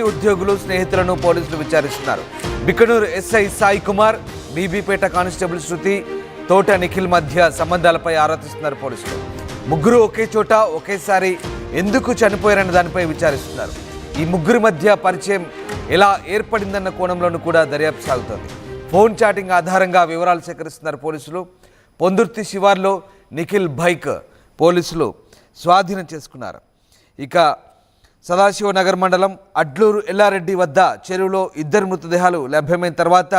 ఉద్యోగులు స్నేహితులను పోలీసులు విచారిస్తున్నారు. బికనూరు ఎస్ఐ సాయి కుమార్, బీబీపేట కానిస్టేబుల్ శృతి, తోట నిఖిల్ మధ్య సంబంధాలపై ఆరా తీస్తున్నారు పోలీసులు. ముగ్గురు ఒకే చోట ఒకేసారి ఎందుకు చనిపోయారన్న దానిపై విచారిస్తున్నారు. ఈ ముగ్గురి మధ్య పరిచయం ఎలా ఏర్పడిందన్న కోణంలోనూ కూడా దర్యాప్తు సాగుతోంది. ఫోన్ చాటింగ్ ఆధారంగా వివరాలు సేకరిస్తున్నారు పోలీసులు. పొందుర్తి శివార్లో నిఖిల్ బైక్ పోలీసులు స్వాధీనం చేసుకున్నారు. ఇక సదాశివనగర్ మండలం అడ్లూరు ఎల్లారెడ్డి వద్ద చెరువులో ఇద్దరు మృతదేహాలు లభ్యమైన తర్వాత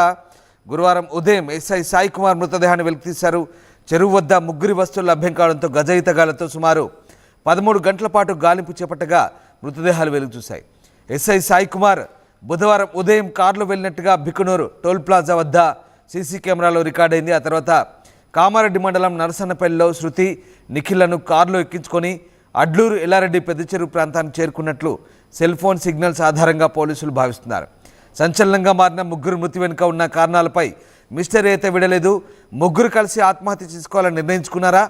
గురువారం ఉదయం ఎస్ఐ సాయి కుమార్ మృతదేహాన్ని వెలికితీశారు. చెరువు వద్ద ముగ్గురి వస్తువులు లభ్యం కావడంతో గజయితగాలతో సుమారు 13 గంటల పాటు గాలింపు చేపట్టగా మృతదేహాలు వెలుగు చూశాయి. ఎస్ఐ సాయి కుమార్ బుధవారం ఉదయం కారులో వెళ్ళినట్టుగా బికనూరు టోల్ ప్లాజా వద్ద సీసీ కెమెరాలో రికార్డైంది. ఆ తర్వాత కామారెడ్డి మండలం నరసన్నపల్లిలో శృతి, నిఖిల్లను కారులో ఎక్కించుకొని అడ్లూరు ఎల్లారెడ్డి పెద్ద చెరువు ప్రాంతానికి చేరుకున్నట్లు సెల్ ఫోన్ సిగ్నల్స్ ఆధారంగా పోలీసులు భావిస్తున్నారు. సంచలనంగా మారిన ముగ్గురు మృతి వెనుక ఉన్న కారణాలపై మిస్టరీ అయితే విడలేదు. ముగ్గురు కలిసి ఆత్మహత్య చేసుకోవాలని నిర్ణయించుకున్నారా,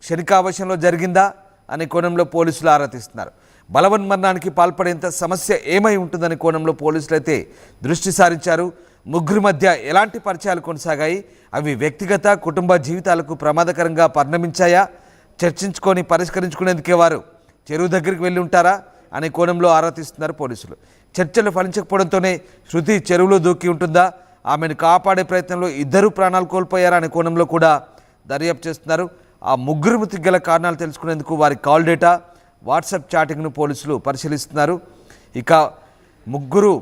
క్షణికావశంలో జరిగిందా అనే కోణంలో పోలీసులు ఆరా తీస్తున్నారు. బలవన్మరణానికి పాల్పడేంత సమస్య ఏమై ఉంటుందనే కోణంలో పోలీసులు అయితే దృష్టి సారించారు. ముగ్గురి మధ్య ఎలాంటి పరిచయాలు కొనసాగాయి, అవి వ్యక్తిగత కుటుంబ జీవితాలకు ప్రమాదకరంగా పరిణమించాయా, చర్చించుకొని పరిష్కరించుకునేందుకే వారు చెరువు దగ్గరికి వెళ్ళి ఉంటారా అనే కోణంలో ఆరా తీస్తున్నారు పోలీసులు. చర్చలు ఫలించకపోవడంతోనే శృతి చెరువులో దూకి ఉంటుందా, ఆమెను కాపాడే ప్రయత్నంలో ఇద్దరు ప్రాణాలు కోల్పోయారా అనే కోణంలో కూడా దర్యాప్తు చేస్తున్నారు. ఆ ముగ్గురు మృతికి గల కారణాలు తెలుసుకునేందుకు వారి కాల్ డేటా, వాట్సాప్ చాటింగ్ను పోలీసులు పరిశీలిస్తున్నారు. ఇక ముగ్గురు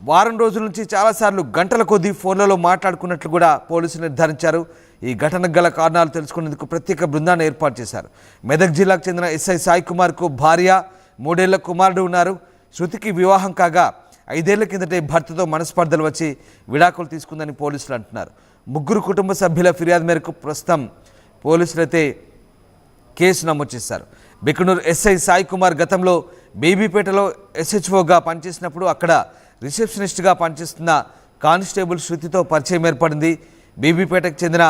వారం రోజుల నుంచి చాలాసార్లు గంటల కొద్దీ ఫోన్లలో మాట్లాడుకున్నట్లు కూడా పోలీసులు నిర్ధారించారు. ఈ ఘటనకు గల కారణాలు తెలుసుకునేందుకు ప్రత్యేక బృందాన్ని ఏర్పాటు చేశారు. మెదక్ జిల్లాకు చెందిన ఎస్ఐ సాయి కుమార్కు భార్య, 3 ఏళ్ల కుమారుడు ఉన్నారు. శృతికి వివాహం కాగా 5 ఏళ్ల కిందటే భర్తతో మనస్పర్ధలు వచ్చి విడాకులు తీసుకుందని పోలీసులు అంటున్నారు. ముగ్గురు కుటుంబ సభ్యుల ఫిర్యాదు మేరకు ప్రస్తుతం పోలీసులైతే కేసు నమోదు చేశారు. బికనూరు ఎస్ఐ సాయి కుమార్ గతంలో బీబీపేటలో ఎస్హెచ్ఓగా పనిచేసినప్పుడు అక్కడ రిసెప్షనిస్ట్గా పనిచేస్తున్న కానిస్టేబుల్ శృతితో పరిచయం ఏర్పడింది. బీబీపేటకు చెందిన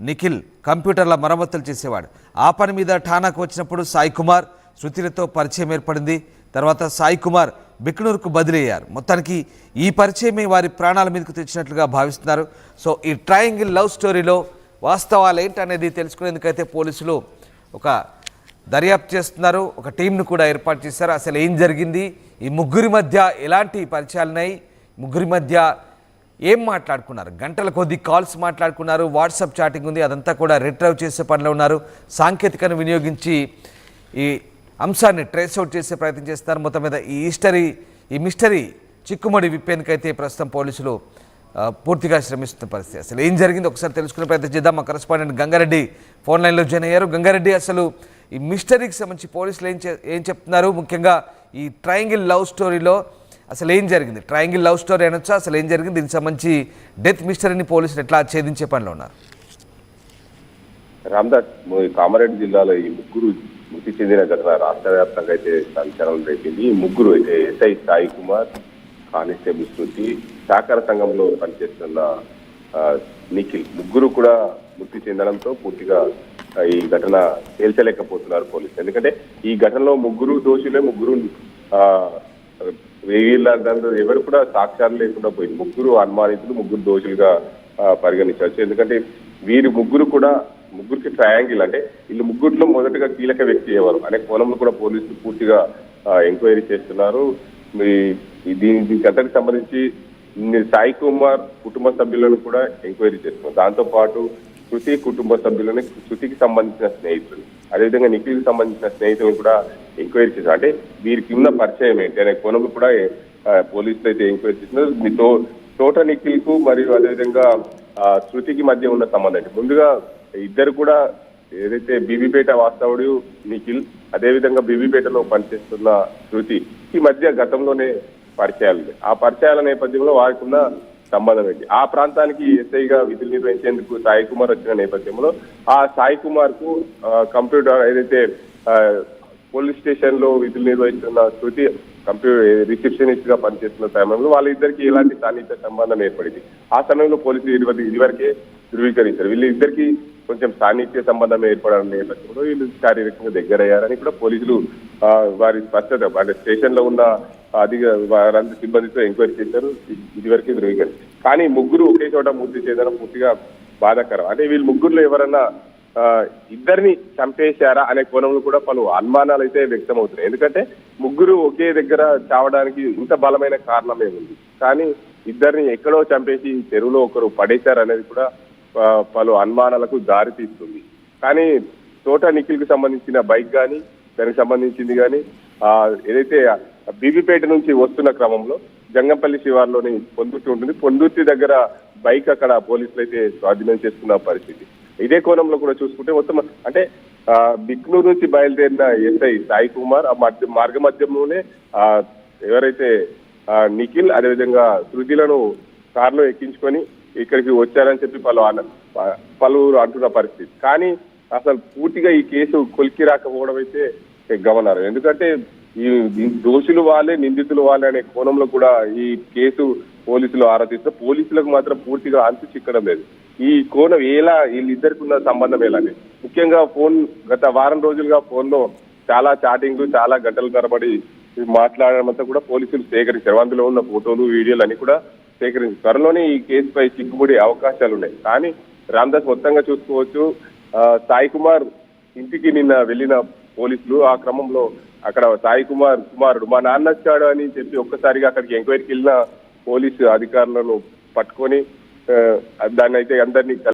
నిఖిల్ కంప్యూటర్ల మరమ్మతులు చేసేవాడు. ఆ పని మీద ఠానాకు వచ్చినప్పుడు సాయి కుమార్ శృతిలతో పరిచయం ఏర్పడింది. తర్వాత సాయి కుమార్ బికనూరుకు బదిలీ అయ్యారు. మొత్తానికి ఈ పరిచయమే వారి ప్రాణాల మీదకు తెచ్చినట్లుగా భావిస్తున్నారు. సో ఈ ట్రయాంగిల్ లవ్ స్టోరీలో వాస్తవాలు ఏంటనేది తెలుసుకునేందుకైతే పోలీసులు ఒక దర్యాప్తు చేస్తున్నారు. ఒక టీంను కూడా ఏర్పాటు చేశారు. అసలు ఏం జరిగింది, ఈ ముగ్గురి మధ్య ఎలాంటి పరిచయాలున్నాయి, ముగ్గురి మధ్య ఏం మాట్లాడుకున్నారు, గంటల కొద్ది కాల్స్ మాట్లాడుకున్నారు, వాట్సాప్ చాటింగ్ ఉంది, అదంతా కూడా రిట్రైవ్ చేసే పనిలో ఉన్నారు. సాంకేతికను వినియోగించి ఈ అంశాన్ని ట్రేస్ అవుట్ చేసే ప్రయత్నం చేస్తున్నారు. మొత్తం మీద ఈ మిస్టరీ చిక్కుముడి విప్పేందుకైతే ప్రస్తుతం పోలీసులు పూర్తిగా శ్రమిస్తున్న పరిస్థితి. అసలు ఏం జరిగింది ఒకసారి తెలుసుకునే ప్రయత్నం చేద్దాం. మా కరెస్పాండెంట్ గంగారెడ్డి ఫోన్ లైన్లో జాయిన్ అయ్యారు. గంగారెడ్డి, అసలు ఈ మిస్టరీకి సంబంధించి పోలీసులు ఏం చెప్తున్నారు, ముఖ్యంగా ఈ ట్రయాంగిల్ లవ్ స్టోరీలో అసలు ఏం జరిగింది, ట్రయాంగిల్ లవ్ స్టోరీ అనొచ్చా, అసలు ఏం జరిగింది, దీనికి సంబంధించి డెత్ మిస్టరీని పోలీసులు ఎట్లా ఛేదించే పనిలో ఉన్నారు? రామ్దాస్, కామారెడ్డి జిల్లాలో ఈ ముగ్గురు మృతి చెందిన ఘటన రాష్ట్ర వ్యాప్తంగా అయితే సంచలనం రేపింది. ఈ ముగ్గురు అయితే ఎస్ఐ సాయి కుమార్, కానిస్టేబుల్ శృతి, సహకార సంఘంలో పనిచేస్తున్న నిఖిల్, ముగ్గురు కూడా మృతి చెందడంతో పూర్తిగా ఈ ఘటన తేల్చలేకపోతున్నారు పోలీసులు. ఎందుకంటే ఈ ఘటనలో ముగ్గురు దోషులే, ముగ్గురు వీళ్ళందరూ ఎవరు కూడా సాక్ష్యాలు లేకుండా పోయింది. ముగ్గురు అనుమానితులు, ముగ్గురు దోషులుగా పరిగణించవచ్చు. ఎందుకంటే వీరు ముగ్గురికి ట్రయాంగిల్ అంటే వీళ్ళు ముగ్గురులో మొదటగా కీలక వ్యక్తి ఎవరు అనే కోణంలో కూడా పోలీసులు పూర్తిగా ఎంక్వైరీ చేస్తున్నారు. దీనికి అంతకు సంబంధించి సాయి కుమార్ కుటుంబ సభ్యులను కూడా ఎంక్వైరీ చేస్తున్నారు. దాంతో పాటు శృతి కుటుంబ సభ్యులని, శృతికి సంబంధించిన స్నేహితులు, అదేవిధంగా నిఖిల్కి సంబంధించిన స్నేహితులను కూడా ఎంక్వైరీ చేశారు. అంటే వీరికి ఉన్న పరిచయం ఏంటి అనే కోణంలో కూడా పోలీసులు అయితే ఎంక్వైరీ చేస్తున్నారు. తోట నిఖిల్ కు మరియు అదేవిధంగా శృతికి మధ్య ఉన్న సంబంధం ఏంటి, ముందుగా ఇద్దరు కూడా ఏదైతే బీబీపేట వాస్తవుడు నిఖిల్, అదేవిధంగా బీబీపేటలో పనిచేస్తున్న శృతి ఈ మధ్య గతంలోనే పరిచయాలు. ఆ పరిచయాల నేపథ్యంలో వారికి ఉన్న సంబంధం ఏంటి, ఆ ప్రాంతానికి ఎస్ఐగా విధులు నిర్వహించేందుకు సాయి కుమార్ వచ్చిన నేపథ్యంలో ఆ సాయి కుమార్ కు కంప్యూటర్ ఏదైతే పోలీస్ స్టేషన్ లో విధులు నిర్వహిస్తున్న శృతి రిసెప్షనిస్ట్ గా పనిచేస్తున్న సమయంలో వాళ్ళిద్దరికి ఎలాంటి సాన్నిహిత్య సంబంధం ఏర్పడింది. ఆ సమయంలో పోలీసులు ఇదివరకే ధృవీకరించారు. వీళ్ళిద్దరికి కొంచెం సాన్నిహిత్య సంబంధం ఏర్పడడం నేపథ్యంలో వీళ్ళు శారీరకంగా దగ్గరయ్యారని కూడా పోలీసులు వారి స్పష్టత, అంటే స్టేషన్ లో ఉన్న వారందరూ సిబ్బందితో ఎంక్వైరీ చేశారు. ఇదివరకే ధృవీకరించారు. కానీ ముగ్గురు ఒకే చోట మృతి చేయడం పూర్తిగా బాధాకరం. అంటే వీళ్ళు ముగ్గురులో ఎవరన్నా ఇద్దరిని చంపేశారా అనే కోణంలో కూడా పలు అనుమానాలు అయితే వ్యక్తం అవుతున్నాయి. ఎందుకంటే ముగ్గురు ఒకే దగ్గర చావడానికి ఇంత బలమైన కారణం ఏముంది, కానీ ఇద్దరిని ఎక్కడో చంపేసి చెరువులో ఒకరు పడేశారు అనేది కూడా పలు అనుమానాలకు దారి తీస్తుంది. కానీ తోట నిఖిల్ కి సంబంధించిన బైక్ కానీ దానికి సంబంధించింది కానీ ఏదైతే బీబీపేట నుంచి వస్తున్న క్రమంలో జంగంపల్లి శివార్లోని పొందుర్తి ఉంటుంది. పొందుర్తి దగ్గర బైక్ అక్కడ పోలీసులు అయితే స్వాధీనం చేసుకున్న పరిస్థితి. ఇదే కోణంలో కూడా చూసుకుంటే మొత్తం అంటే బిక్నూరు నుంచి బయలుదేరిన ఎస్ఐ సాయి కుమార్ ఆ మార్గ మధ్యంలోనే ఎవరైతే నిఖిల్ అదేవిధంగా శృతిలను కారులో ఎక్కించుకొని ఇక్కడికి వచ్చారని చెప్పి పలువురు అంటున్న పరిస్థితి. కానీ అసలు పూర్తిగా ఈ కేసు కొలికి రాకపోవడం అయితే గమనార్హం. ఎందుకంటే ఈ దోషులు వాళ్ళే నిందితులు వాళ్ళే అనే కోణంలో కూడా ఈ కేసు పోలీసులు ఆరాధిస్తే పోలీసులకు మాత్రం పూర్తిగా అంతు చిక్కడం లేదు. ఈ కోణం ఎలా వీళ్ళిద్దరికి ఉన్న సంబంధం ఎలానే ముఖ్యంగా గత వారం రోజులుగా ఫోన్లో చాలా చాటింగ్లు చాలా గంటల తరబడి మాట్లాడడం అంతా కూడా పోలీసులు సేకరించారు. అందులో ఉన్న ఫోటోలు వీడియోలు అన్ని కూడా సేకరించారు. త్వరలోనే ఈ కేసుపై చిక్కుముడి అవకాశాలు ఉన్నాయి. కానీ రామ్దాస్ మొత్తంగా చూసుకోవచ్చు సాయి కుమార్ ఇంటికి నిన్న వెళ్ళిన పోలీసులు ఆ క్రమంలో అక్కడ సాయి కుమారుడు మా నాన్న వచ్చాడు అని చెప్పి ఒక్కసారిగా అక్కడికి ఎంక్వైరీకి వెళ్ళిన పోలీసు అధికారులను పట్టుకొని దాన్ని అయితే అందరినీ